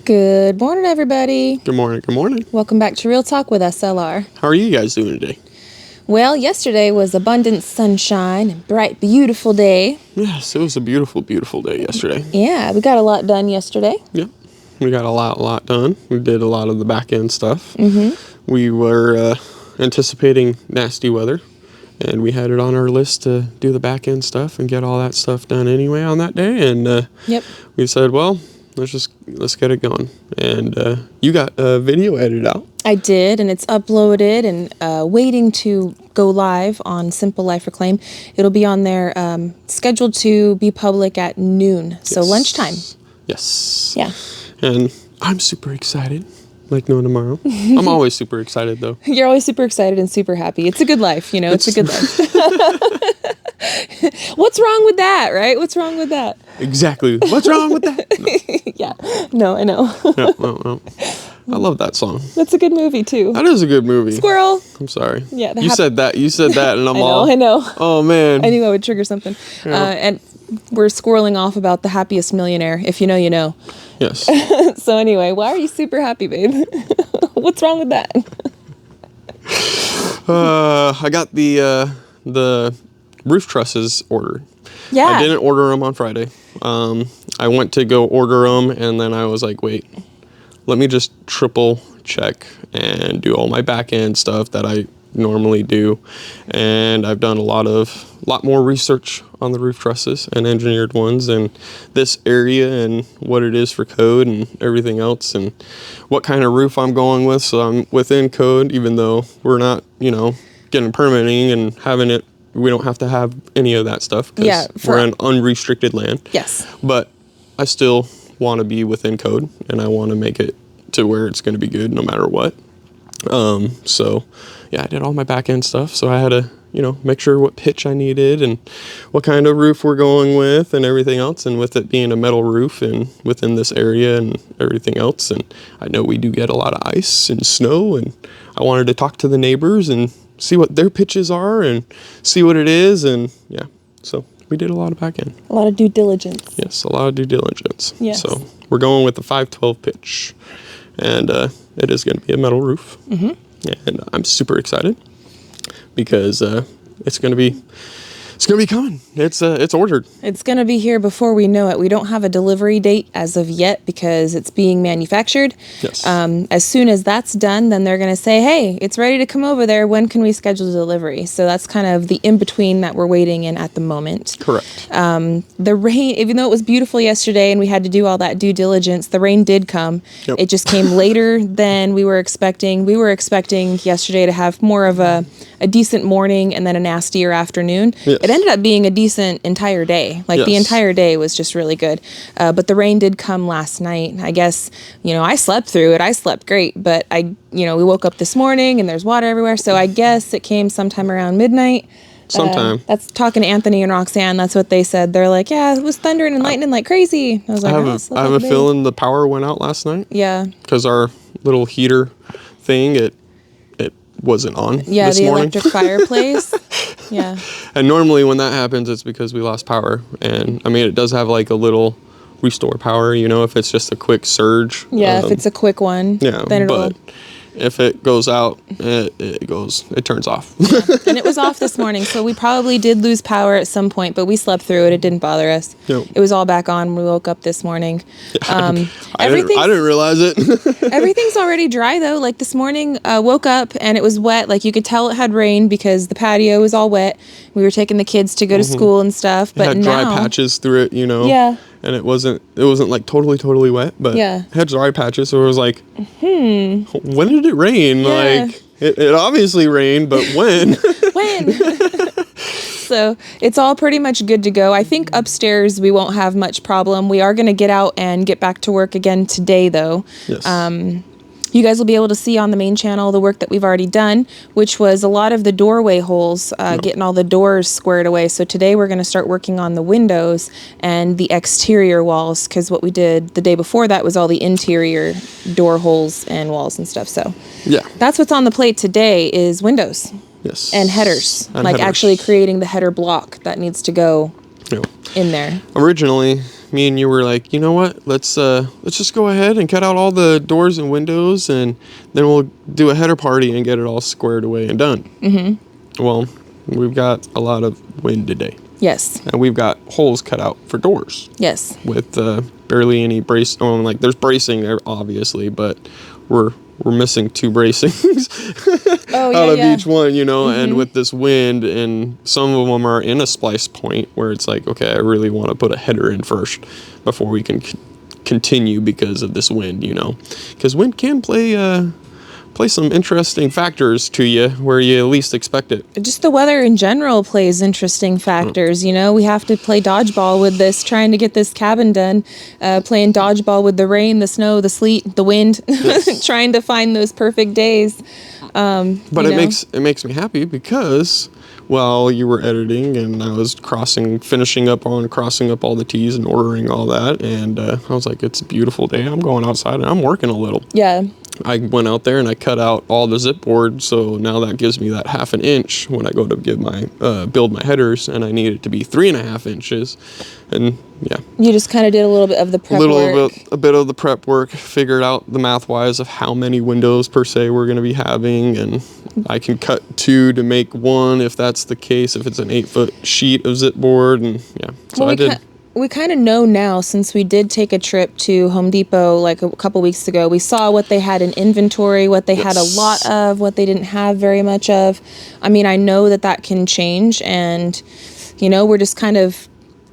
Good morning, everybody. Good morning. Good morning. Welcome back to Real Talk with SLR. How are you guys doing today? Well, yesterday was abundant sunshine and bright, beautiful day. Yes, it was a beautiful, beautiful day yesterday. Yeah, we got a lot done yesterday. Yep. We got a lot done. We did a lot of the back end stuff. Mm-hmm. We were anticipating nasty weather, and we had it on our list to do the back end stuff and get all that stuff done anyway on that day. And we said, well, let's get it going. And you got a video edited out. I did, and it's uploaded and waiting to go live on SimpleLifeReclaimed. It'll be on there, scheduled to be public at noon, so lunchtime. Yes. Yeah. And I'm super excited, like no tomorrow. I'm always super excited, though. You're always super excited and super happy. It's a good life, it's a good life. What's wrong with that, right? What's wrong with that? Exactly. What's wrong with that? No. Yeah. No, I know. No. I love that song. That's a good movie, too. That is a good movie. Squirrel. I'm sorry. Yeah. You said that, and I'm I know. Oh, man. I knew I would trigger something. Yeah. And we're squirreling off about The Happiest Millionaire. If you know, you know. Yes. So anyway, why are you super happy, babe? What's wrong with that? I got the roof trusses ordered. Yeah. I didn't order them on Friday. I went to go order them, and then I was like, wait, let me just triple check and do all my back end stuff that I normally do. And I've done a lot more research on the roof trusses and engineered ones and this area and what it is for code and everything else and what kind of roof I'm going with. So I'm within code, even though we're not, getting permitting and having it. We don't have to have any of that stuff because we're in unrestricted land. Yes. But I still want to be within code, and I want to make it to where it's going to be good no matter what. So I did all my back end stuff. So I had to, make sure what pitch I needed and what kind of roof we're going with and everything else. And with it being a metal roof and within this area and everything else. And I know we do get a lot of ice and snow, and I wanted to talk to the neighbors and see what their pitches are and see what it is. And so we did a lot of back end. A lot of due diligence. Yes, a lot of due diligence. Yes. So we're going with the 512 pitch, and it is going to be a metal roof. Mm-hmm. And I'm super excited because it's going to be coming. It's ordered. It's going to be here before we know it. We don't have a delivery date as of yet because it's being manufactured. Yes. As soon as that's done, then they're going to say, hey, it's ready to come over there. When can we schedule delivery? So that's kind of the in-between that we're waiting in at the moment. Correct. The rain, even though it was beautiful yesterday and we had to do all that due diligence, the rain did come. Yep. It just came later than we were expecting. We were expecting yesterday to have more of a decent morning and then a nastier afternoon. Yes. It ended up being a decent entire day. The entire day was just really good. But the rain did come last night. I guess, I slept through it. I slept great, but we woke up this morning and there's water everywhere. So I guess it came sometime around midnight. Sometime. That's talking to Anthony and Roxanne. That's what they said. They're like, yeah, it was thundering and lightning like crazy. I was like, I have a feeling the power went out last night. Yeah. Because our little heater thing, it wasn't on this the morning. electric fireplace. Yeah. And normally when that happens, it's because we lost power. And I mean, it does have like a little restore power, if it's just a quick surge. Yeah, if it's a quick one. Yeah, then it'll. but if it goes out, it turns off. And it was off this morning, so we probably did lose power at some point, but we slept through it. It didn't bother us. Yep. It was all back on when we woke up this morning. I didn't realize it. Everything's already dry, though. Like this morning, woke up and it was wet. Like you could tell it had rained because the patio was all wet. We were taking the kids to go to school and stuff, but it had now dry patches through it, Yeah. And it wasn't like totally wet, but it had dry patches. So it was like, when did it rain? Yeah. Like it obviously rained, but when? When? So it's all pretty much good to go. I think upstairs we won't have much problem. We are going to get out and get back to work again today, though. Yes. You guys will be able to see on the main channel the work that we've already done, which was a lot of the doorway holes, getting all the doors squared away. So today we're going to start working on the windows and the exterior walls, because what we did the day before that was all the interior door holes and walls and stuff. So that's what's on the plate today is windows. Yes. And headers. Actually creating the header block that needs to go You know, in there. originally, me and you were like, you know what? Let's just go ahead and cut out all the doors and windows, and then we'll do a header party and get it all squared away and done. Mm-hmm. Well, we've got a lot of wind today. Yes. And we've got holes cut out for doors. Yes. With barely any brace. Oh, like there's bracing there, obviously, but we're missing 2 bracings out of each one, you know. And with this wind, and some of them are in a splice point where it's like, okay, I really want to put a header in first before we can continue because of this wind, you know. Because wind can play some interesting factors to you where you least expect it. Just the weather in general plays interesting factors. You know, we have to play dodgeball with this, trying to get this cabin done, playing dodgeball with the rain, the snow, the sleet, the wind, yes. Trying to find those perfect days. But it makes me happy because while you were editing and I was finishing up all the T's and ordering all that, and I was like, it's a beautiful day. I'm going outside and I'm working a little. Yeah. I went out there and I cut out all the zip board, so now that gives me that 1/2 inch when I go to build my headers, and I need it to be 3.5 inches, and yeah. You just kind of did a little bit of the prep work. A bit of the prep work, figured out the math wise of how many windows per se we're going to be having, and I can cut 2 to make 1 if that's the case, if it's an 8-foot sheet of zip board, and yeah. So we kind of know now, since we did take a trip to Home Depot like a couple weeks ago. We saw what they had in inventory, what they had a lot of, what they didn't have very much of. I mean, I know that can change, and, you know, we're just kind of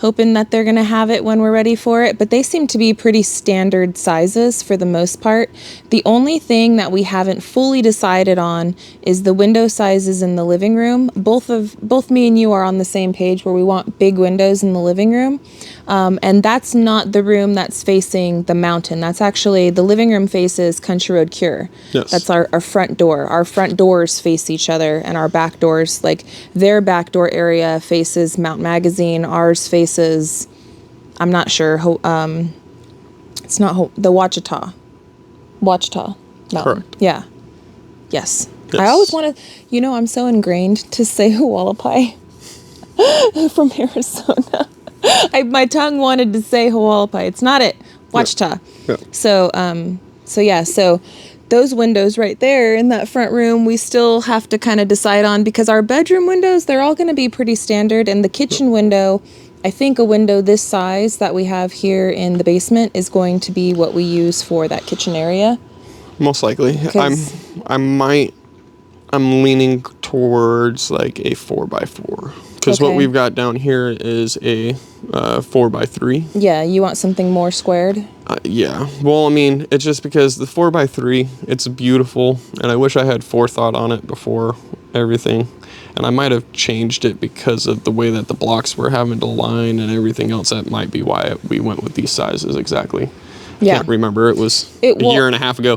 hoping that they're going to have it when we're ready for it. But they seem to be pretty standard sizes for the most part. The only thing that we haven't fully decided on is the window sizes in the living room. Both me and you are on the same page where we want big windows in the living room. And that's not the room that's facing the mountain. That's actually, the living room faces Country Road Cure. Yes. That's our front door. Our front doors face each other, and our back doors, like their back door area faces Mount Magazine. Ours faces, I'm not sure, it's not the Ouachita Mountain. Correct. Yeah. Yes. I always want to, you know, I'm so ingrained to say Hualapai from Arizona. My tongue wanted to say Hualapai. It's not it. Ouachita. Yeah. So those windows right there in that front room, we still have to kind of decide on, because our bedroom windows, they're all going to be pretty standard. And the kitchen window, I think a window this size that we have here in the basement is going to be what we use for that kitchen area. Most likely. I'm leaning towards like a 4x4. Because what we've got down here is a 4x3. Yeah, you want something more squared? Yeah. Well, I mean, it's just because the 4x3, it's beautiful, and I wish I had forethought on it before everything. And I might have changed it because of the way that the blocks were having to line and everything else. That might be why we went with these sizes exactly. Yeah. Can't remember. It was a year and a half ago.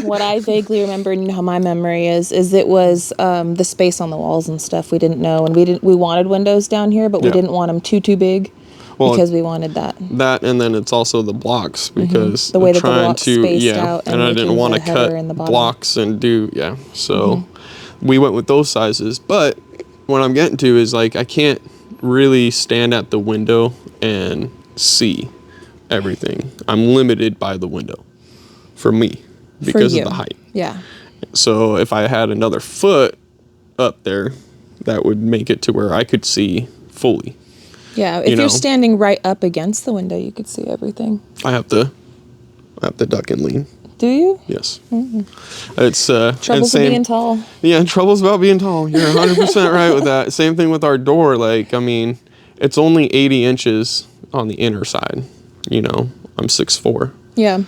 What I vaguely remember, and how my memory is it was the space on the walls and stuff we didn't know, and we wanted windows down here, but we didn't want them too big, because we wanted that. That, and then it's also the blocks, because the way that the blocks spaced out, and I didn't want to cut blocks and do so we went with those sizes. But what I'm getting to is, like, I can't really stand at the window and see everything. I'm limited by the window for me because of the height. Yeah. So if I had another foot up there, that would make it to where I could see fully. Yeah, if you're standing right up against the window, you could see everything. I have to duck and lean. Do you? Yes. Mm-hmm. It's troubles with being tall. Yeah, troubles about being tall. You're 100% right with that. Same thing with our door. Like, I mean, it's only 80 inches on the inner side. You know, I'm 6'4". Yeah.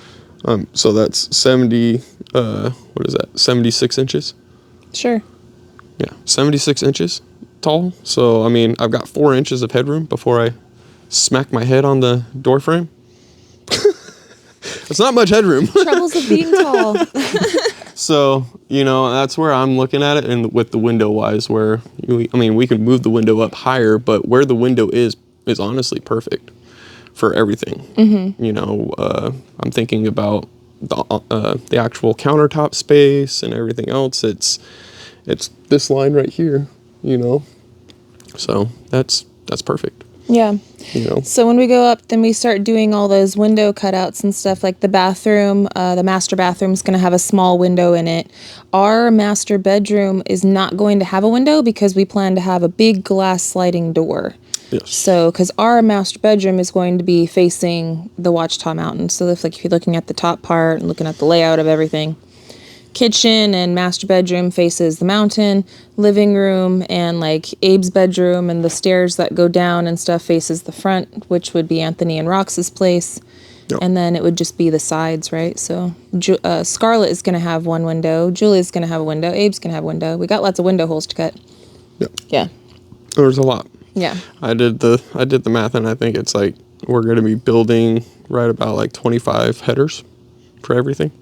So that's 70. What is that? 76 inches. Sure. Yeah, 76 inches tall. So I mean, I've got 4 inches of headroom before I smack my head on the door frame. It's not much headroom. Troubles of being tall. So, you know, that's where I'm looking at it, and with the window wise, where we could move the window up higher, but where the window is honestly perfect for everything. Mm-hmm. You know, I'm thinking about the actual countertop space and everything else. It's this line right here, you know. So that's perfect. Yeah. You know. So when we go up, then we start doing all those window cutouts and stuff, like the bathroom. The master bathroom is going to have a small window in it. Our master bedroom is not going to have a window because we plan to have a big glass sliding door. Yes. So, because our master bedroom is going to be facing the Watchtower Mountain. So if you're looking at the top part and looking at the layout of everything, kitchen and master bedroom faces the mountain, living room and like Abe's bedroom and the stairs that go down and stuff faces the front, which would be Anthony and Rox's place. Yep. And then it would just be the sides, right? So Scarlett is going to have one window, Julie's going to have a window, Abe's going to have a window. We got lots of window holes to cut. Yep. Yeah. There's a lot. Yeah. I did the math, and I think it's like we're going to be building right about like 25 headers for everything.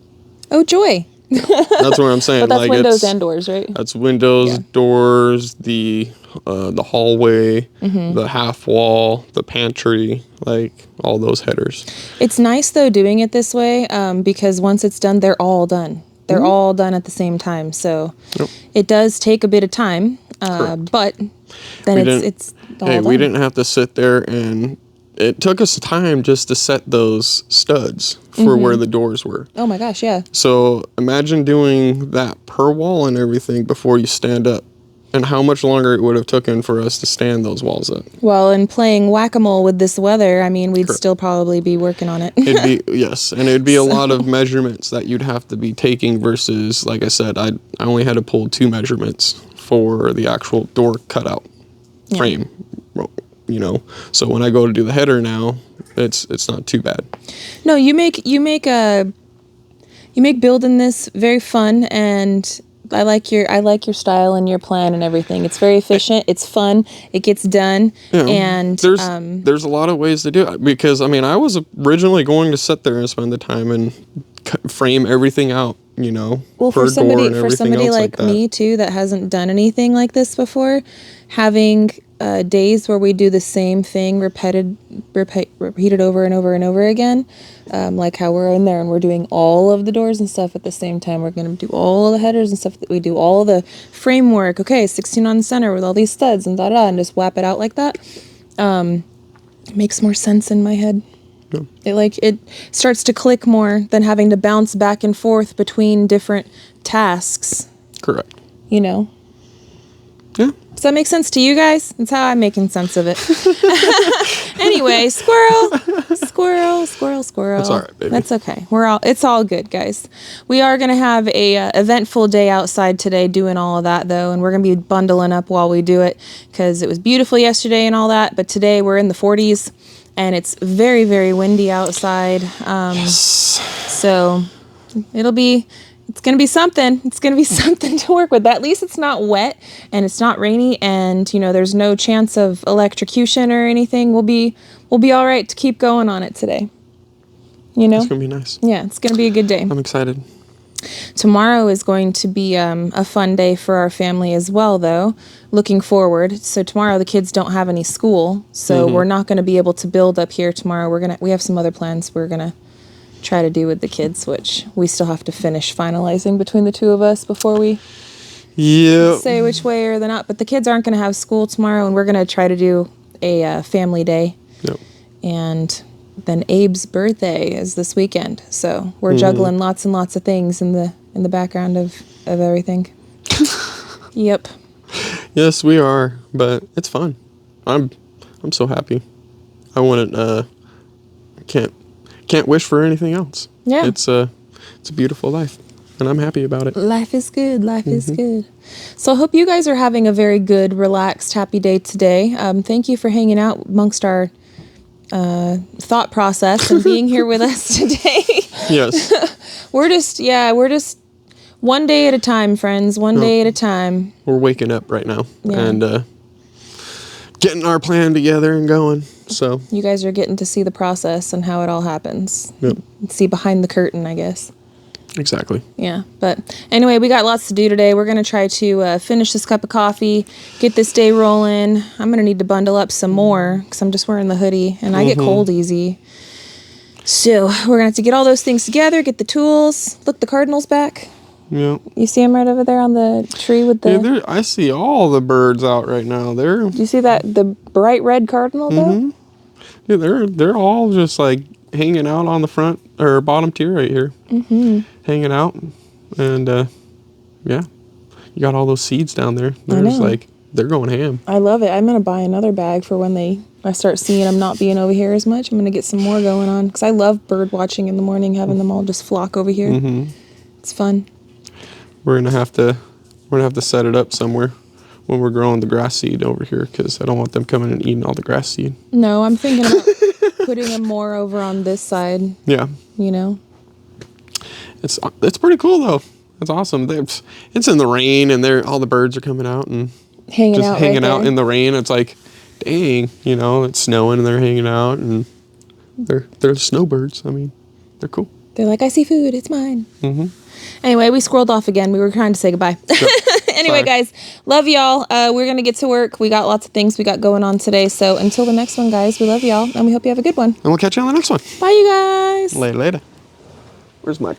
Oh, joy. That's what I'm saying. But that's like windows and doors, right? That's windows, Yeah. doors, the hallway, Mm-hmm. the half wall, the pantry, like all those headers. It's nice, though, doing it this way because once it's done, they're all done. They're all done at the same time. So Yep. it does take a bit of time, but then it's all done. We didn't have to sit there, and it took us time just to set those studs for where the doors were. Oh, my gosh, yeah. So imagine doing that per wall and everything before you stand up, and how much longer it would have taken for us to stand those walls up. Well, and playing whack-a-mole with this weather, I mean, we'd Correct. still probably be working on it. It'd be yes, and it'd be a lot of measurements that you'd have to be taking versus, like I said, I only had to pull 2 measurements for the actual door cutout frame. You know, so when I go to do the header now, it's not too bad. No, you make building this very fun, and I like your style and your plan and everything. It's very efficient. It's fun. It gets done. You know, And there's a lot of ways to do it, because I mean, I was originally going to sit there and spend the time and frame everything out. You know, well, per for somebody door and everything else like that. me too that hasn't done anything like this before, having days where we do the same thing repeated over and over and over again, like how we're in there and we're doing all of the doors and stuff at the same time. We're going to do all the headers and stuff. That we do all the framework. Okay, 16 on the center with all these studs and and just whap it out like that. It makes more sense in my head. Yeah. It starts to click more than having to bounce back and forth between different tasks. Correct. You know. Yeah. Does that make sense to you guys? That's how I'm making sense of it. Anyway, squirrel. That's all right, baby. That's okay. It's all good, guys. We are going to have a eventful day outside today doing all of that, though, and we're going to be bundling up while we do it because it was beautiful yesterday and all that, but today we're in the 40s, and it's very, very windy outside. Yes. So it's going to be something. It's going to be something to work with. At least it's not wet and it's not rainy, and, you know, there's no chance of electrocution or anything. We'll be all right to keep going on it today. You know? It's going to be nice. Yeah, it's going to be a good day. I'm excited. Tomorrow is going to be a fun day for our family as well, though. Looking forward. So tomorrow the kids don't have any school, so we're not going to be able to build up here tomorrow. We have some other plans we're going to try to do with the kids, which we still have to finish finalizing between the two of us before we say which way or the not. But the kids aren't going to have school tomorrow, and we're going to try to do a family day. Yep. And then Abe's birthday is this weekend, so we're juggling lots and lots of things in the background of everything. Yep. Yes, we are, but it's fun. I'm so happy. I wouldn't can't wish for anything else. Yeah. It's a beautiful life, and I'm happy about it. Life is good. Life is good. So I hope you guys are having a very good, relaxed, happy day today. Thank you for hanging out amongst our thought process and being here with us today. Yes. We're just one day at a time, friends. One day at a time. We're waking up right now Yeah. and getting our plan together and going. So You guys are getting to see the process and how it all happens. Yep. See behind the curtain, I guess. Exactly. Yeah, but anyway, we got lots to do today. We're going to try to finish this cup of coffee, get this day rolling. I'm going to need to bundle up some more because I'm just wearing the hoodie, and I get cold easy. So we're going to have to get all those things together, get the tools. Look, the Cardinals back. Yeah. You see them right over there on the tree with the... Yeah, I see all the birds out right now. Do you see that? The bright red cardinal, though? Yeah, they're all just like hanging out on the front or bottom tier right here. Hanging out. And, yeah. You got all those seeds down there. They're just like, they're going ham. I love it. I'm going to buy another bag for when I start seeing them not being over here as much. I'm going to get some more going on. Because I love bird watching in the morning, having them all just flock over here. It's fun. We're gonna have to set it up somewhere when we're growing the grass seed over here, because I don't want them coming and eating all the grass seed. No, I'm thinking about putting them more over on this side. Yeah. You know? It's pretty cool though. It's awesome. It's in the rain and all the birds are coming out and hanging out in the rain. It's like, dang, it's snowing and they're hanging out, and they're snowbirds. I mean, they're cool. They're like, I see food, it's mine. Anyway, we scrolled off again. We were trying to say goodbye. Anyway, Sorry. guys, love y'all. We're going to get to work. We got lots of things we got going on today. So until the next one, guys, we love y'all, and we hope you have a good one. And we'll catch you on the next one. Bye, you guys. Later. Where's my